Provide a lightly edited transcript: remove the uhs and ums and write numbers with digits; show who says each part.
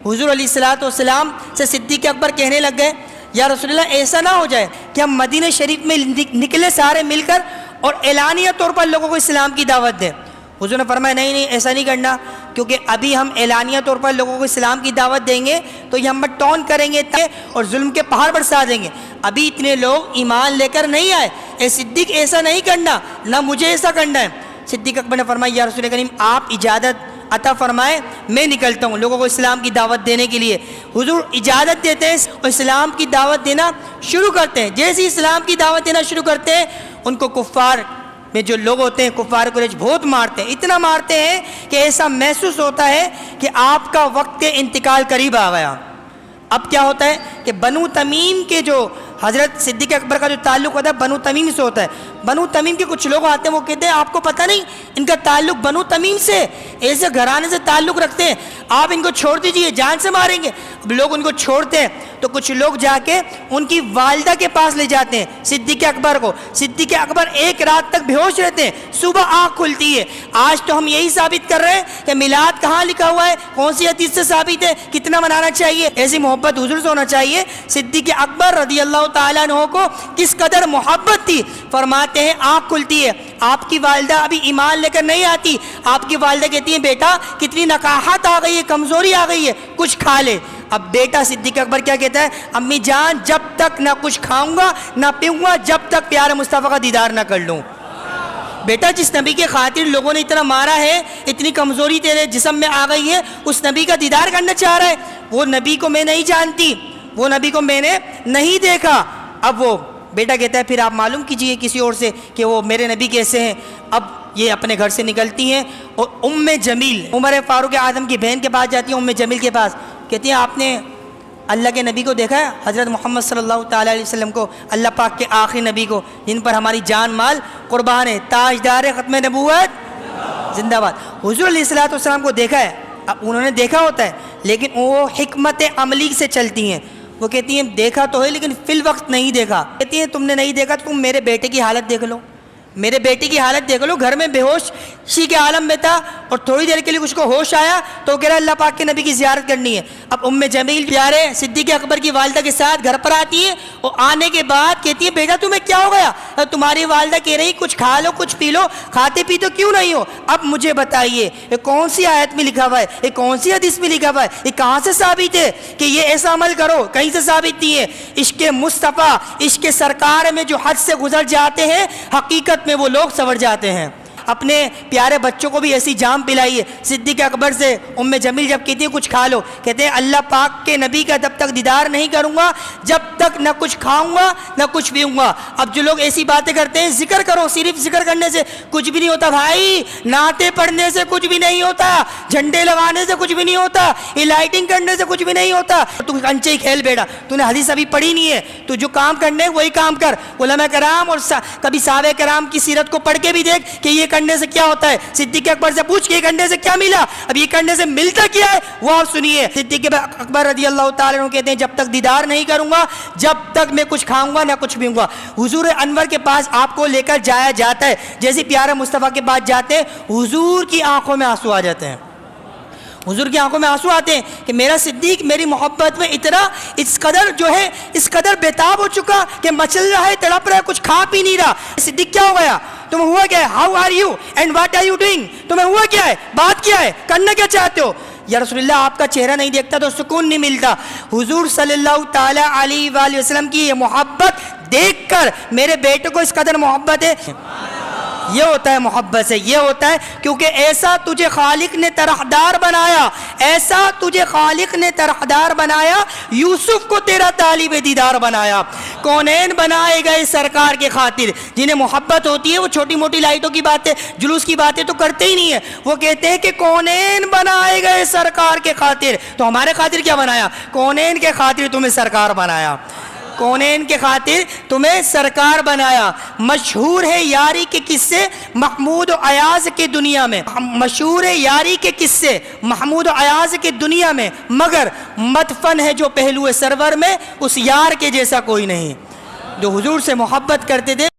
Speaker 1: حضور علیہ الصلوۃ والسلام سے صدیق اکبر کہنے لگ گئے، یا رسول اللہ ایسا نہ ہو جائے کہ ہم مدینہ شریف میں نکلے سارے مل کر اور اعلانیہ طور پر لوگوں کو اسلام کی دعوت دیں۔ حضور نے فرمایا نہیں ایسا نہیں کرنا، کیونکہ ابھی ہم اعلانیہ طور پر لوگوں کو اسلام کی دعوت دیں گے تو یہ ہم پر ٹون کریں گے اور ظلم کے پہاڑ برسا دیں گے، ابھی اتنے لوگ ایمان لے کر نہیں آئے، اے صدیق ایسا نہیں کرنا، نہ مجھے ایسا کرنا ہے۔ صدیق اکبر نے فرمایا یا رسول کریم آپ اجازت عطا فرمائے، میں نکلتا ہوں لوگوں کو اسلام کی دعوت دینے کے لیے۔ حضور اجازت دیتے ہیں اور اسلام کی دعوت دینا شروع کرتے ہیں۔ جیسے اسلام کی دعوت دینا شروع کرتے ہیں ان کو کفار میں جو لوگ ہوتے ہیں کفار قریش بہت مارتے ہیں، اتنا مارتے ہیں کہ ایسا محسوس ہوتا ہے کہ آپ کا وقت انتقال قریب آ گیا۔ اب کیا ہوتا ہے کہ بنو تمیم کے جو حضرت صدیق اکبر کا جو تعلق ہوتا ہے بنو تمیم سے ہوتا ہے۔ بنو تمیم کے کچھ لوگ آتے ہیں، وہ کہتے ہیں آپ کو پتہ نہیں ان کا تعلق بنو تمیم سے، ایسے گھرانے سے تعلق رکھتے ہیں، آپ ان کو چھوڑ دیجئے جان سے ماریں گے۔ اب لوگ ان کو چھوڑتے ہیں تو کچھ لوگ جا کے ان کی والدہ کے پاس لے جاتے ہیں صدیق اکبر کو۔ صدیق اکبر ایک رات تک بے ہوش رہتے ہیں، صبح آنکھ کھلتی ہے۔ آج تو ہم یہی ثابت کر رہے ہیں کہ میلاد کہاں لکھا ہوا ہے، کون سی حدیث سے ثابت ہے، کتنا منانا چاہیے۔ ایسی محبت حضور سے ہونا چاہیے۔ صدیق اکبر رضی اللہ تعالیٰ عنہ کو کس قدر محبت تھی، فرماتے ہیں آنکھ کھلتی ہے، آپ کی والدہ ابھی ایمان لے کر نہیں آتی، آپ کی والدہ کہتی ہیں بیٹا کتنی نقاہت آ گئی ہے، کمزوری آ گئی ہے، کچھ کھا لے۔ اب بیٹا صدیق اکبر کیا کہتا ہے، امی جان جب تک نہ کچھ کھاؤں گا نہ پیوں گا جب تک پیارے مصطفیٰ کا دیدار نہ کر لوں۔ بیٹا جس نبی کے خاطر لوگوں نے اتنا مارا ہے، اتنی کمزوری تیرے جسم میں آ گئی ہے، اس نبی کا دیدار کرنا چاہ رہا ہے۔ وہ نبی کو میں نہیں جانتی، وہ نبی کو میں نے نہیں دیکھا۔ اب وہ بیٹا کہتا ہے پھر آپ معلوم کیجئے کسی اور سے کہ وہ میرے نبی کیسے ہیں۔ اب یہ اپنے گھر سے نکلتی ہیں اور ام جمیل عمر فاروق اعظم کی بہن کے پاس جاتی ہیں، ام جمیل کے پاس، کہتی ہیں آپ نے اللہ کے نبی کو دیکھا ہے، حضرت محمد صلی اللہ تعالیٰ علیہ وسلم کو، اللہ پاک کے آخری نبی کو جن پر ہماری جان مال قربان ہے، تاجدار ختم نبوت زندہ باد۔ حضور علیہ الصلوۃ والسلام کو دیکھا ہے، اب انہوں نے دیکھا ہوتا ہے لیکن وہ حکمت عملی سے چلتی ہیں۔ وہ کہتی ہیں دیکھا تو ہے لیکن فی الوقت نہیں دیکھا۔ کہتی ہیں تم نے نہیں دیکھا تو تم میرے بیٹے کی حالت دیکھ لو، میرے بیٹے کی حالت دیکھ لو، گھر میں بے ہوشی کے عالم میں تھا اور تھوڑی دیر کے لیے کچھ کو ہوش آیا تو کہہ رہا اللہ پاک کے نبی کی زیارت کرنی ہے۔ اب ام جمیل پیارے صدیق اکبر کی والدہ کے ساتھ گھر پر آتی ہے اور آنے کے بعد کہتی ہے بیٹا تمہیں کیا ہو گیا، تمہاری والدہ کہہ رہی کچھ کھا لو کچھ پی لو، کھاتے پی تو کیوں نہیں ہو، اب مجھے بتائیے یہ کون سی آیت میں لکھا ہوا ہے، یہ کون سی حدیث میں لکھا ہوا ہے، یہ کہاں سے ثابت ہے کہ یہ ایسا عمل کرو، کہیں سے ثابت نہیں ہے۔ عشق مصطفیٰ عشق سرکار میں جو حد سے گزر جاتے ہیں حقیقت میں وہ لوگ سنور جاتے ہیں۔ اپنے پیارے بچوں کو بھی ایسی جام پلائیے۔ صدیق اکبر سے ام جمیل جب کہتی ہے کچھ کھا لو، کہتے ہیں اللہ پاک کے نبی کا جب تک دیدار نہیں کروں گا جب تک نہ کچھ کھاؤں گا نہ کچھ پیوں گا۔ اب جو لوگ ایسی باتیں کرتے ہیں ذکر کرو، صرف ذکر کرنے سے کچھ بھی نہیں ہوتا بھائی، نعتیں پڑھنے سے کچھ بھی نہیں ہوتا، جھنڈے لگانے سے کچھ بھی نہیں ہوتا، یہ لائٹنگ کرنے سے کچھ بھی نہیں ہوتا۔ تو کنچے ہی کھیل بیٹا، تو نے حدیث ابھی پڑھی نہیں ہے، تو جو کام کرنے وہی کام کر۔ علماء کرام اور کبھی صحابہ کرام کی سیرت کو پڑھ کے بھی دیکھ کہ یہ کرنے سے کیا ہوتا ہے۔ صدیق اکبر سے پوچھ کہ یہ کرنے سے کیا ملا، اب یہ کرنے سے ملتا کیا ہے وہ آپ سنیے۔ صدیق اکبر رضی اللہ تعالیٰ عنہ کہتے ہیں جب تک دیدار نہیں کروں گا جب تک میں کچھ کھاؤں گا نہ کچھ پیوں گا۔ حضور انور کے پاس آپ کو لے کر جایا جاتا ہے، جیسے پیارے مصطفیٰ کے پاس جاتے ہیں حضور کی آنکھوں میں آنسو آ جاتے ہیں، حضور کی آنکھوں میں آنسو آتے ہیں کہ میرا صدیق میری محبت میں اتنا اس قدر جو ہے اس قدر بےتاب ہو چکا کہ مچل رہا ہے، تڑپ رہا ہے، کچھ کھا پی نہیں رہا۔ صدیق کیا ہو گیا، تمہیں ہوا کیا ہے، how are you and what are you doing, تمہیں ہوا کیا ہے، بات کیا ہے، کرنا کیا چاہتے ہو۔ یا رسول اللہ آپ کا چہرہ نہیں دیکھتا تو سکون نہیں ملتا۔ حضور صلی اللہ تعالیٰ علیہ وآلہ وسلم کی یہ محبت دیکھ کر میرے بیٹے کو اس قدر محبت ہے۔ یہ ہوتا ہے محبت سے، یہ ہوتا ہے کیونکہ ایسا تجھے خالق نے طرحدار بنایا، ایسا تجھے خالق نے طرحدار بنایا، یوسف کو تیرا طالب دیدار بنایا۔ کونین بنائے گئے سرکار کے خاطر، جنہیں محبت ہوتی ہے وہ چھوٹی موٹی لائٹوں کی باتیں جلوس کی باتیں تو کرتے ہی نہیں ہیں، وہ کہتے ہیں کہ کونین بنائے گئے سرکار کے خاطر۔ تو ہمارے خاطر کیا بنایا، کونین کے خاطر تمہیں سرکار بنایا، کونین کے خاطر تمہیں سرکار بنایا۔ مشہور ہے یاری کے قصے محمود و ایاز کے دنیا میں، مشہور ہے یاری کے قصے محمود و ایاز کے دنیا میں، مگر مدفن ہے جو پہلو سرور میں اس یار کے جیسا کوئی نہیں۔ جو حضور سے محبت کرتے تھے